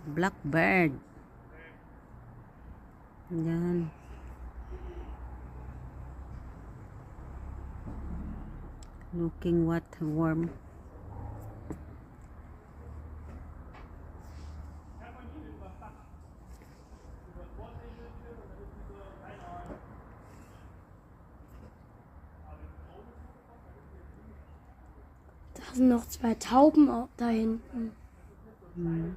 Blackbird. Yan. Looking what warm. Da sind noch 2 Tauben da hinten. Hm.